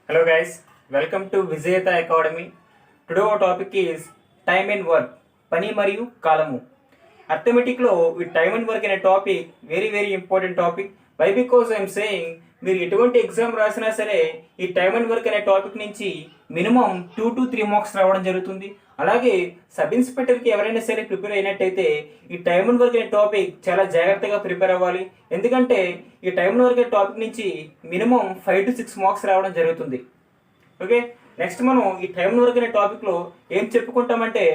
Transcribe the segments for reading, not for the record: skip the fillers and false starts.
Hello guys, welcome to Vijayata Academy. Today our topic is time and work. పని మరియు కాలము. అర్థమెటిక్లో ఈ టైమ్ అండ్ వర్క్ అనే topic very important topic. Why because I'm saying మీరు ఎటువంటి ఎగ్జామ్ రాసినా సరే ఈ టైమ్ అండ్ వర్క్ అనే టాపిక్ నుంచి మినిమం 2 to 3 మార్క్స్ రావడం జరుగుతుంది. అలాగే సబ్ ఇన్స్పెక్టర్కి ఎవరైనా సరే ప్రిపేర్ అయినట్టయితే ఈ టైమ్ అండ్ వర్క్ అనే టాపిక్ చాలా జాగ్రత్తగా ప్రిపేర్ అవ్వాలి. ఎందుకంటే ఈ టైమ్ అండ్ వర్క్ అనే టాపిక్ నుంచి మినిమం 5 to 6 మార్క్స్ రావడం జరుగుతుంది. ఓకే, నెక్స్ట్ మనం ఈ టైమ్ అండ్ వర్క్ అనే టాపిక్లో ఏం చెప్పుకుంటామంటే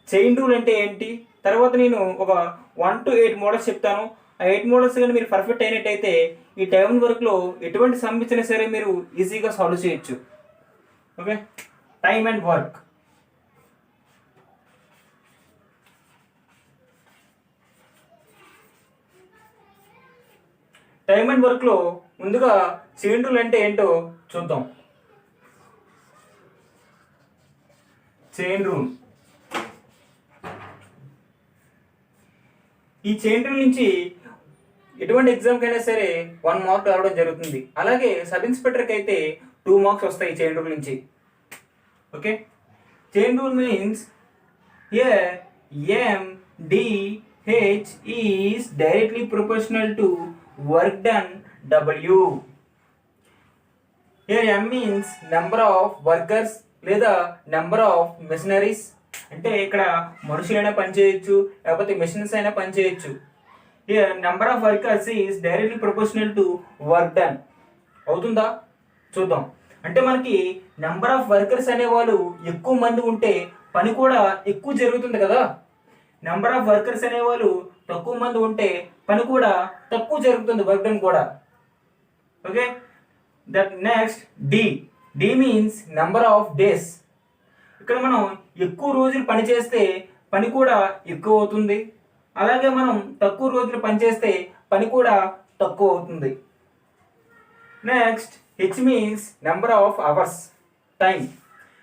చైన్ రూల్ అంటే ఏంటి, తర్వాత నేను ఒక 1 to 8 మోడల్స్ చెప్తాను. ఆ 8 మోడల్స్ కానీ మీరు పర్ఫెక్ట్ అయినట్టయితే ఈ టైమ్ అండ్ వర్క్లో ఎటువంటి సమ్ ఇచ్చినా సరే మీరు ఈజీగా సాల్వ్ చేయొచ్చు. Okay, time and work. Time and వర్క్లో ముందుగా చైన్ రూల్ అంటే ఏంటో చూద్దాం. చైన్ రూల్, ఈ చైన్ రూల్ నుంచి ఎటువంటి ఎగ్జామ్కి అయినా సరే 1 మార్క్ రావడం జరుగుతుంది. అలాగే సబ్ ఇన్స్పెక్టర్కి అయితే 2 మార్క్స్ వస్తాయి చైన్ రూల్ నుంచి. Okay, chain rule means here MDH is directly proportional to work done W. Here M means number of workers లేదా నెంబర్ ఆఫ్ మెషినరీస్. అంటే ఇక్కడ మనుషులైనా పనిచేయచ్చు, లేకపోతే మెషిన్స్ అయినా పనిచేయచ్చు. Here number of workers is directly proportional to work done. అవుతుందా చూద్దాం. అంటే మనకి నెంబర్ ఆఫ్ వర్కర్స్ అనేవాళ్ళు ఎక్కువ మంది ఉంటే పని కూడా ఎక్కువ జరుగుతుంది కదా. నెంబర్ ఆఫ్ వర్కర్స్ అనేవాళ్ళు తక్కువ మంది ఉంటే పని కూడా తక్కువ జరుగుతుంది, వర్క్ డన్ కూడా. Okay, that next D means number of days. ఇక్కడ మనం ఎక్కువ రోజులు పని చేస్తే పని కూడా ఎక్కువ అవుతుంది, అలాగే మనం తక్కువ రోజులు పని చేస్తే పని కూడా తక్కువ అవుతుంది. Next H means number of hours, time.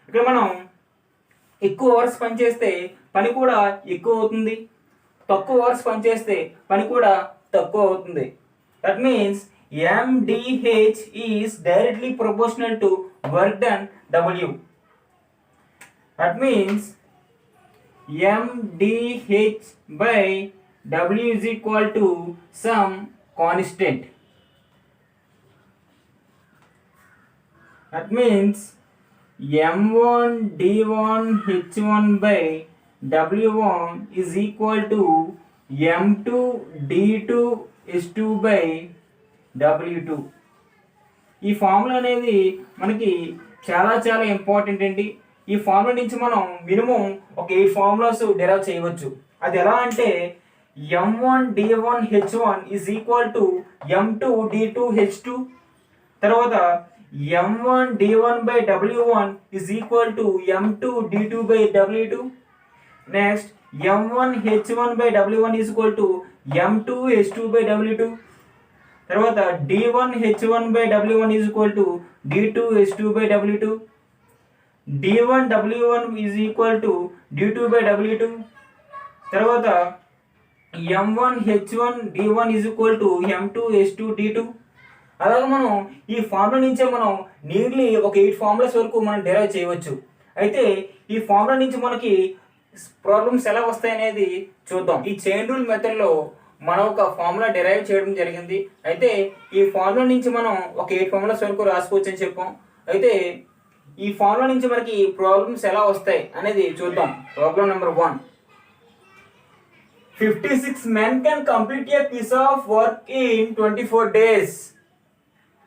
ఇక్కడ మనం ఎక్కువ అవర్స్ పని చేస్తే పని కూడా ఎక్కువ అవుతుంది, తక్కువ అవర్స్ పని చేస్తే పని కూడా తక్కువ అవుతుంది. That means MDH is directly proportional to work done W. That means MDH by W is equal to some constant. That means M1 D1 H1 by W1 is equal to M2 D2 H2 by W2. ఈ formula అనేది మనకి చాలా important అండి. ఈ formula నుంచి మనం minimum ఒక 8 formulas derive చేయవచ్చు. అది ఎలా అంటే M1 D1 H1 is equal to M2 D2 H2, తర్వాత M1 D1 by W1 is equal to M2 D2 by W2. Next M1 H1 by W1 is equal to M2 H2 by W2. తర్వాత D1 H1 by W1 is equal to D2 H2 by W2. D1 W1 is equal to D2 by W2. తర్వాత M1 H1 D1 is equal to M2 H2 D2. అలాగే మనం ఈ formula నుంచే మనం nearly ఒక 8 formulas వరకు మనం derive చేయవచ్చు. అయితే ఈ ఫార్ములా నుంచి మనకి ప్రాబ్లమ్స్ ఎలా వస్తాయనేది చూద్దాం. ఈ చైన్ రూల్ మెథడ్లో మనం ఒక ఫార్ములా డెరైవ్ చేయడం జరిగింది. అయితే ఈ ఫార్ములా నుంచి మనం ఒక 8 ఫార్ములాస్ వరకు రాసుకోవచ్చు అని చెప్పాం. అయితే ఈ ఫార్ములా నుంచి మనకి ప్రాబ్లమ్స్ ఎలా వస్తాయి అనేది చూద్దాం. Problem number 1. 56 men can complete a piece of work in 24 days.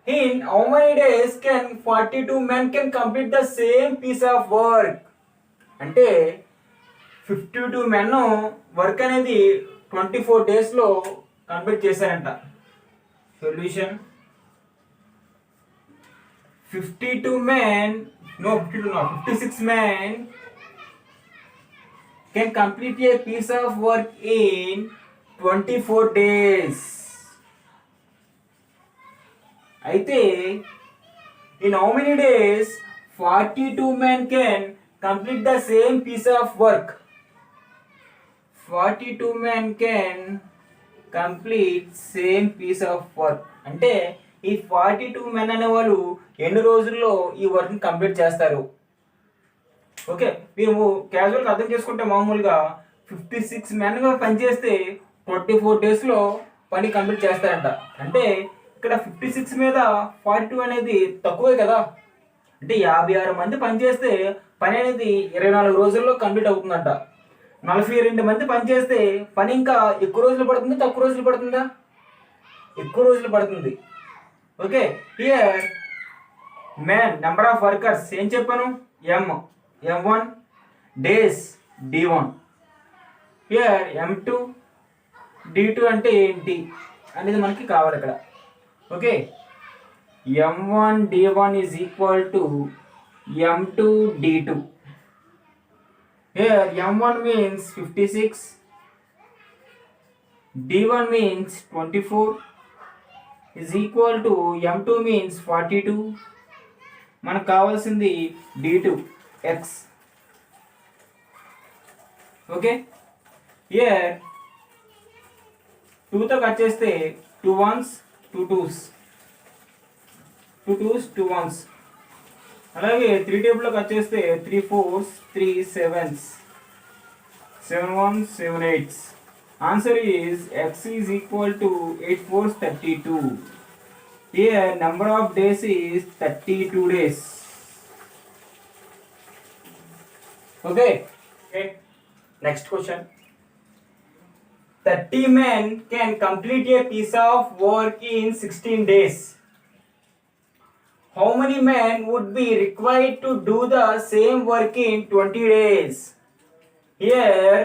In how many days can 42 men can complete the same piece of work? అంటే 52 men వర్క్ అనేది 24 డేస్లో కంప్లీట్ చేశారంట. Solution 56 men can complete a piece of work in 24 days. అయితే in how many days 42 men can complete the same piece of work? 42 men can complete same piece of work. అంటే ఈ 42 men అనే వాళ్ళు ఎన్ని రోజుల్లో ఈ వర్క్ని కంప్లీట్ చేస్తారు? ఓకే, మీరు క్యాజువల్గా అర్థం చేసుకుంటే మామూలుగా 56 మెన్గా పనిచేస్తే 24 డేస్లో పని కంప్లీట్ చేస్తారంట. అంటే ఇక్కడ 56 మీద 42 అనేది తక్కువే కదా. అంటే 56 మంది పనిచేస్తే పని అనేది 24 రోజుల్లో కంప్లీట్ అవుతుందంట. 42 మంది పనిచేస్తే పని ఇంకా ఎక్కువ రోజులు పడుతుంది, తక్కువ రోజులు పడుతుందా? ఎక్కువ రోజులు పడుతుంది. Okay, here man number of workers ఏం చెప్పాను? M1 days D1. Here M2 D2 అంటే ఏంటి అనేది మనకి కావాలి ఇక్కడ. Okay, M1 D1 is equal to M2 D2. Here M1 means 56, D1 means 24 is equal to M2 means 42. మనకు కావాల్సింది D2 X. ఓకే, హియర్ 2తో కట్ చేస్తే 2 1s 2 2s 2 2s 2 1s. అలాగే 3 టేబుల్లో కట్ చేస్తే 3 4s 3 7s 7 1s 7 8s. Answer is X is equal to 8 4s 32. Here number of days is 32 days. Okay, next question. 30 men can complete a piece of work in 16 days. How many men would be required to do the same work in 20 days? Here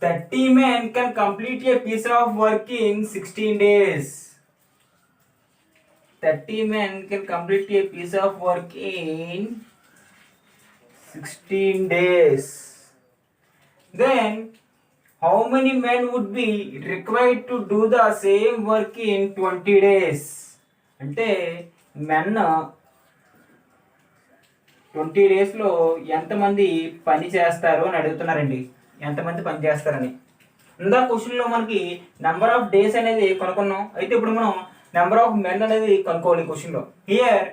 30 men can complete a piece of work in 16 days. 30 men can complete a piece of work in 16 days. Then how many men would be required to do the same work in 20 days? అంటే men 20 డేస్లో ఎంతమంది పని చేస్తారు అని అడుగుతున్నారండి. ఎంతమంది పని చేస్తారని. ఇందా క్వశ్చన్లో మనకి నెంబర్ ఆఫ్ డేస్ అనేది కనుక్కున్నాం. అయితే ఇప్పుడు మనం నెంబర్ ఆఫ్ మెన్ అనేది కనుక్కోవాలి క్వశ్చన్లో. Here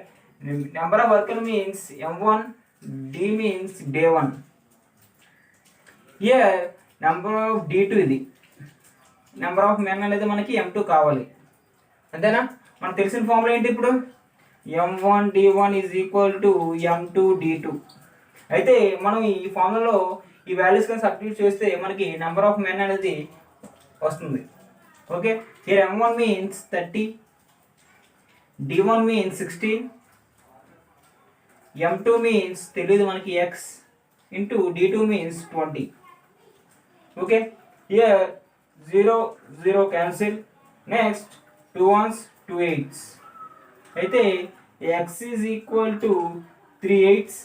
number of worker means M1, D means day 1. Here number of D2 ఇది. నెంబర్ ఆఫ్ మెన్ అనేది మనకి M2 కావాలి. అంతేనా? మనకు తెలిసిన ఫార్ములా ఏంటి ఇప్పుడు? M1 D1 is equal to M2 D2. అయితే మనం ఈ ఫార్ములాలో ఈ వాల్యూస్ కానీ సబ్స్టిట్యూట్ చేస్తే మనకి నెంబర్ ఆఫ్ మెన్ అనేది వస్తుంది. Okay, here M1 means 30, D1 means 16, M2 means తెలియదు మనకి X into D2 means 20. Okay, here 0 0 cancel. Next 2 1s 2 8s. అయితే X is equal to 3 8s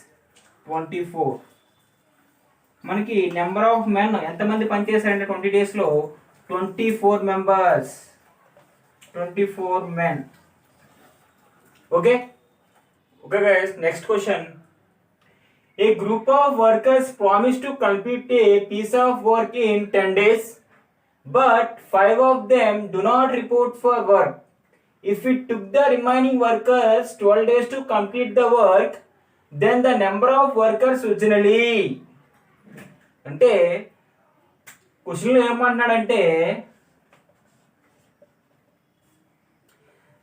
24. మనకి నెంబర్ ఆఫ్ మెన్ ఎంతమంది పనిచేశారంటే 20 డేస్లో 24 members, 24 men. Okay okay guys, next question. A group of workers promise to complete a piece of work in 10 days, but 5 of them do not report for work. If it took the remaining workers 12 days to complete the work, then the number of workers originally. అంటే క్వశ్చన్లో ఏమంటున్నాడంటే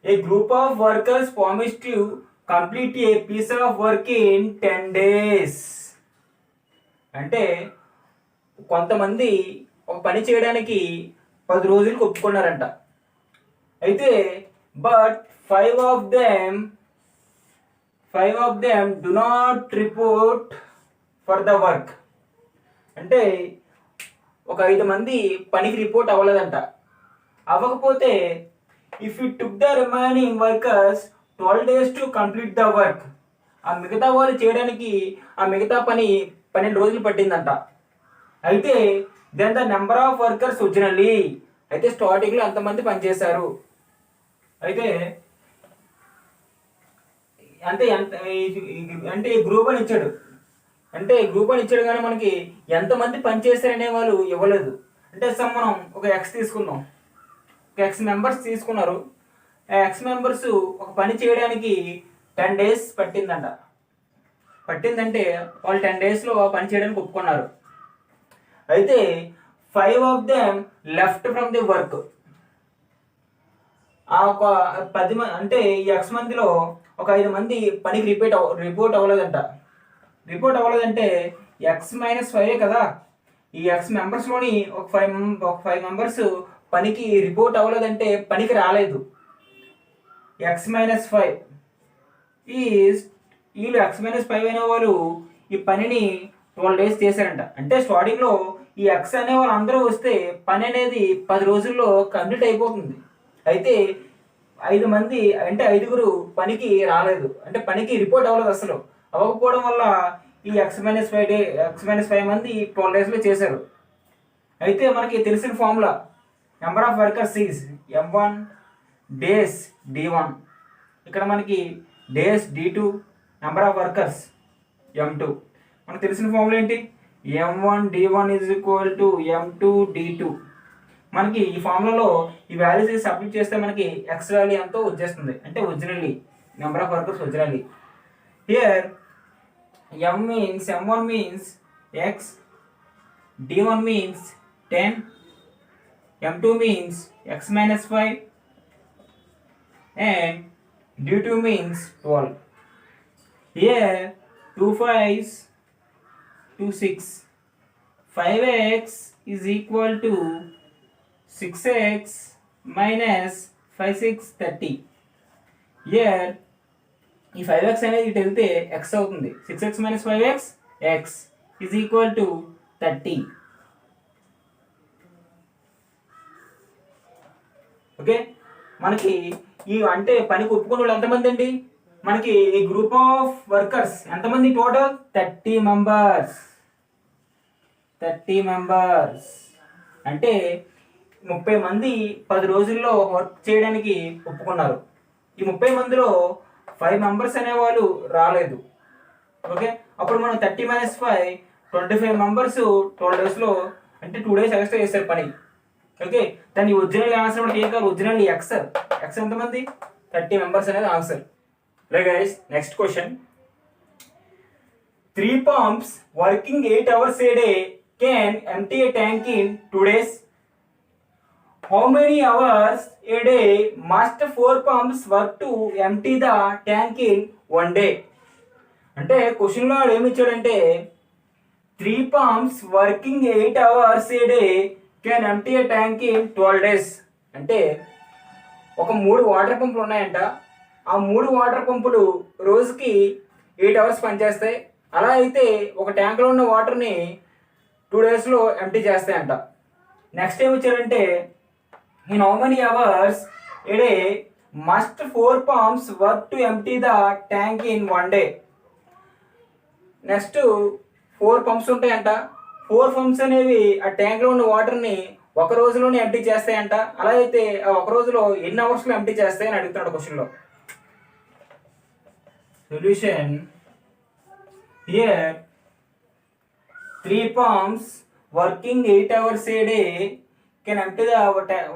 a group of workers promise to complete a piece of work in 10 days. అంటే కొంతమంది ఒక పని చేయడానికి 10 రోజులకు ఒప్పుకున్నారంట. అయితే but 5 of them do not report for the work. అంటే ఒక 5 మంది పనికి రిపోర్ట్ అవ్వలేదంట. అవ్వకపోతే if it took the remaining workers 12 days to complete the work, ఆ మిగతా వాళ్ళు చేయడానికి ఆ మిగతా పని 12 రోజులు పట్టిందంట. అయితే then the number of workers originally, అయితే స్టార్టింగ్లో ఎంతమంది పనిచేశారు. అయితే అంటే అంటే గ్రూప్ అని ఇచ్చాడు. అంటే గ్రూప్ అని ఇచ్చాడు కానీ మనకి ఎంతమంది పనిచేస్తారనే వాళ్ళు ఇవ్వలేదు. అంటే మనం ఒక X తీసుకుందాం. ఎక్స్ మెంబర్స్ తీసుకున్నారు. ఆ ఎక్స్ మెంబర్స్ ఒక పని చేయడానికి 10 days పట్టిందంటే వాళ్ళు 10 daysలో పని చేయడానికి ఒప్పుకున్నారు. అయితే 5 of them left from the work. ఆ ఒక 10 మంది అంటే ఈ ఎక్స్ మందిలో ఒక 5 మంది పనికి రిపోర్ట్ అవ్వలేదంటే ఎక్స్ -5 కదా. ఈ ఎక్స్ మెంబర్స్లోని ఒక 5 మెంబర్స్ పనికి రిపోర్ట్ అవ్వలేదంటే పనికి రాలేదు. ఎక్స్ -5 ఈజ్ వీళ్ళు ఎక్స్ -5 అనే వాళ్ళు ఈ పనిని 12 days చేశారంట. అంటే స్టార్టింగ్లో ఈ ఎక్స్ అనే వాళ్ళు అందరూ వస్తే పని అనేది 10 రోజుల్లో కంప్లీట్ అయిపోతుంది. అయితే 5 మంది అంటే 5గురు పనికి రాలేదు, అంటే పనికి రిపోర్ట్ అవ్వలేదు. అసలు అవ్వకపోవడం వల్ల ఈ ఎక్స్ -5 మంది 12 daysలో చేశారు. అయితే మనకి తెలిసిన formula number of workers is M1 days D1. ఇక్కడ మనకి days D2, number of workers M2. మనకు తెలిసిన ఫార్ములా ఏంటి? M1 D1 is equal to M2 D2. మనకి ఈ ఫార్ములాలో ఈ వాల్యూస్ సబ్మిట్ చేస్తే మనకి ఎక్స్ వాల్యూ ఎంతో వచ్చేస్తుంది, అంటే originally number of workers originally. Here M1 means X, D1 means 10, M2 means X -5 and D2 means 12. Here 2 5s 2 6. 5x is equal to 6x minus 5 6 30. Here ఈ 5x అనేది ఇటు వెళ్తే x అవుతుంది. 6x minus 5x x is equal to 30. Okay, మనకి ఈ అంటే పనికి ఒప్పుకున్న వాళ్ళు ఎంతమంది అండి? మనకి ఈ గ్రూప్ ఆఫ్ వర్కర్స్ ఎంతమంది టోటల్? 30 మెంబర్స్. 30 మెంబర్స్ అంటే 30 మంది 10 రోజుల్లో వర్క్ చేయడానికి ఒప్పుకున్నారు. ఈ 30 మందిలో 5 మెంబర్స్ అనేవాళ్ళు రాలేదు. ఓకే, అప్పుడు మనం 30 - 5 25 మెంబర్స్ 12 daysలో అంటే 2 days ఎక్స్ట్రా చేశారు పని. ఓకే, దాని ఒరిజినల్ ఆన్సర్ మనకి ఏం కాదు, ఒరిజినల్ ఎక్స్ ఎంతమంది? 30 మెంబర్స్ అనేది answer. Guys, next question. 3 pumps working 8 hours a day can empty a tank in 2 days. How many hours a day must 4 pumps work to empty the tank in 1 day? అంటే క్వశ్చన్లో ఏమి ఇచ్చాడంటే 3 pumps working 8 hours a day can empty a tank in 12 days. అంటే ఒక 3 water పంపులు ఉన్నాయంట. ఆ 3 water పంపులు రోజుకి 8 hours పనిచేస్తాయి. అలా అయితే ఒక ట్యాంక్లో ఉన్న వాటర్ని 2 daysలో ఎంప్టీ చేస్తాయంట. నెక్స్ట్ ఏమి ఇచ్చారంటే in how many hours a day must 4 pumps work to empty the tank in 1 day? Next 4 pumps ఉంటాయంట. 4 పంప్స్ అనేవి ఆ ట్యాంక్లో ఉన్న వాటర్ని ఒక రోజులోనే ఎంప్టీ చేస్తాయంట. అలా అయితే ఆ ఒక రోజులో ఎన్ని అవర్స్లో ఎంప్టీ చేస్తాయని అడుగుతున్నాడు క్వశ్చన్లో. Solution here 3 pumps working 8 hours a day can empty the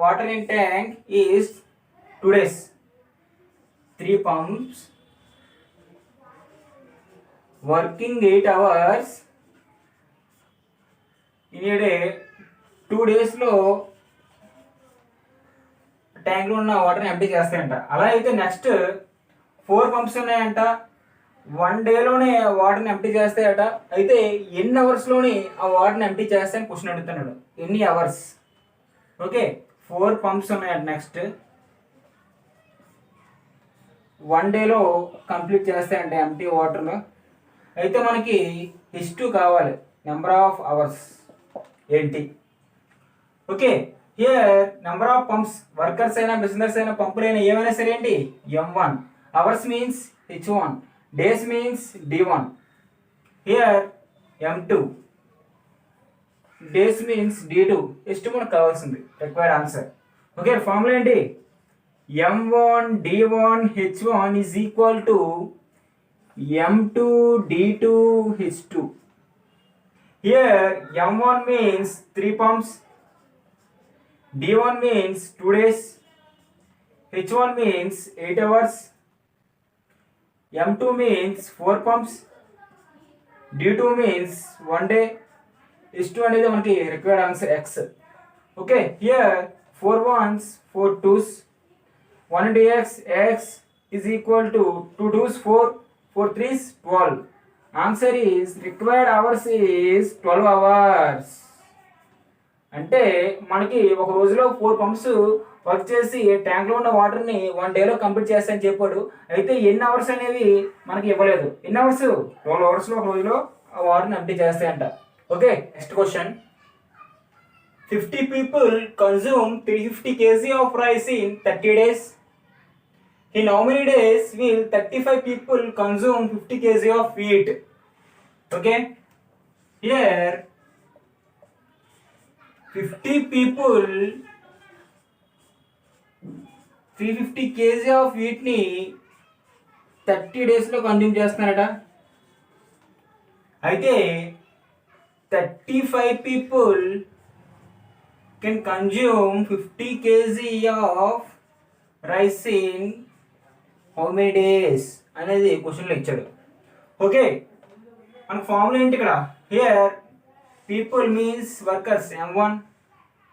water in tank is 2 days. 3 pumps working 8 hours in a day 2 daysలో ట్యాంక్లో ఉన్న వాటర్ని ఎంప్టీ చేస్తాయంట. అలా అయితే నెక్స్ట్ 4 పంప్స్ ఉన్నాయంట. 1 dayలోనే వాటర్ని ఎంప్టీ చేస్తాయట. అయితే ఎన్ని అవర్స్లోని ఆ వాటర్ని ఎంప్టీ చేస్తాయని క్వశ్చన్ అడుగుతున్నాడు. ఎన్ని అవర్స్? ఓకే, 4 పంప్స్ ఉన్నాయంట. నెక్స్ట్ 1 dayలో కంప్లీట్ చేస్తాయంట ఎంప్టీ వాటర్లో. అయితే మనకి H2 కావాలి, నెంబర్ ఆఫ్ అవర్స్ ఏంటి? Okay, here number of pumps, workers అయినా బిజినెస్ అయినా పంపులైనా ఏమైనా సరే ఏంటి? M1. Hours means H1. Days means D1. Here M2. Days means D2. H2 మనకు కావాల్సింది, రిక్వైర్డ్ ఆన్సర్. ఓకే, ఫార్ములా ఏంటి? M1 D1 H1 is equal to M2 D2 H2. Here M1 means 3 pumps, D1 means 2 days, H1 means 8 hours, M2 means 4 pumps, D2 means 1 day, H2 అనేది మనకి required answer X. Okay, here 4 ones, 4 twos, 1 into X is equal to 2 twos 4, 4 threes 12. Answer is required hours is 12 hours. అంటే మనకి ఒక రోజులో 4 pumps work చేసి ట్యాంక్లో ఉన్న వాటర్ని 1 డేలో కంప్లీట్ చేస్తాయని చెప్పాడు. అయితే ఎన్ని అవర్స్ అనేవి మనకి ఇవ్వలేదు. ఎన్ని అవర్స్? 12 అవర్స్లో ఒక రోజులో ఆ వాటర్ని ఎంప్టీ చేస్తాయంట. Okay, next question. 50 people consume 350 kg of rice in 30 days. In how many days will 35 people consume 50 kg of wheat? Okay, here 50 people 350 kg of wheat ని 30 days లో కన్జ్యూమ్ చేస్తున్నారట. అయితే 35 people can consume 50 kg of rice in how many days అనేది క్వశ్చన్లో ఇచ్చాడు. Okay, మన formula ఏంటి ఇక్కడ? Here people means workers M1,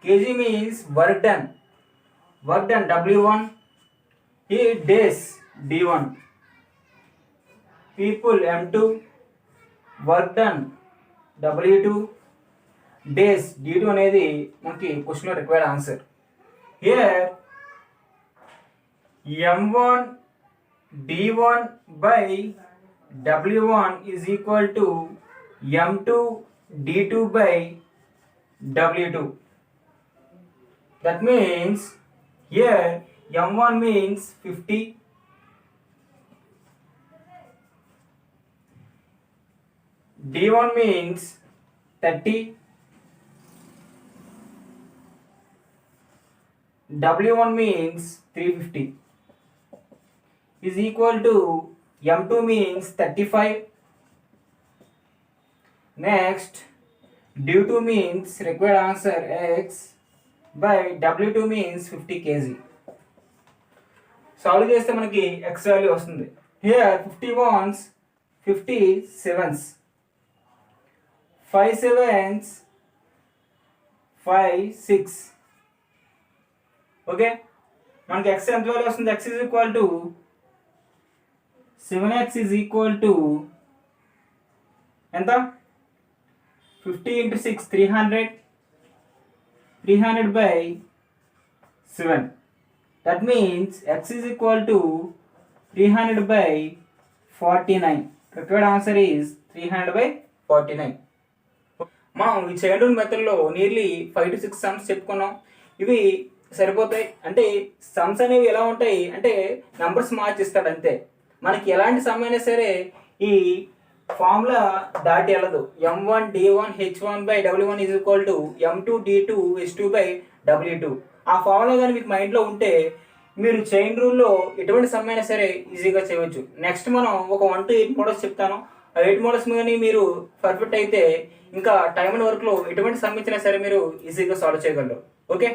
kg means work done W1, here days D1, people M2, work done W2, days D2 అనేది మనకి క్వశ్చన్లో required answer. Here M1 D1 by W1 is equal to M2 D2 by W2. That means here M1 means 50, D1 means 30, W1 means 350 is equal to M2 means 35. Next, D2 means required answer X by W2 means 50 kg. Solve చేస్తే మనకి X value వస్తుంది. Here 50 ones, 50 sevens, 5 sevens, 5 6. Okay, మనకి X ఎంత value వస్తుంది? X is equal to 7X is equal to ఎంత? 50 into 6 300, 300 by 7. That means X is equal to 300 by 49. Required answer is 300 by 49. మనం ఈ child rule మెథడ్లో nearly 5 to 6 sums చెప్పుకున్నాం. ఇవి సరిపోతాయి. అంటే సమ్స్ అనేవి ఎలా ఉంటాయి అంటే నంబర్స్ మార్చిస్తాడు అంతే. మనకి ఎలాంటి సమ్ అయినా సరే ఈ ఫార్ములా దాటి వెళ్ళదు. M1 D1 H1 by W1 is equal to M2 D2 H2 by W2. ఆ ఫార్ములా కానీ మీకు మైండ్లో ఉంటే మీరు చైన్ రూల్లో ఎటువంటి సమ్ అయినా సరే ఈజీగా చేయవచ్చు. నెక్స్ట్ మనం ఒక 1 to 8 మోడల్స్ చెప్తాను. ఆ 8 మోడల్స్ కానీ మీరు పర్ఫెక్ట్ అయితే ఇంకా టైం అండ్ వర్క్లో ఎటువంటి సమ్ ఇచ్చినా సరే మీరు ఈజీగా సాల్వ్ చేయగలరు. ఓకే.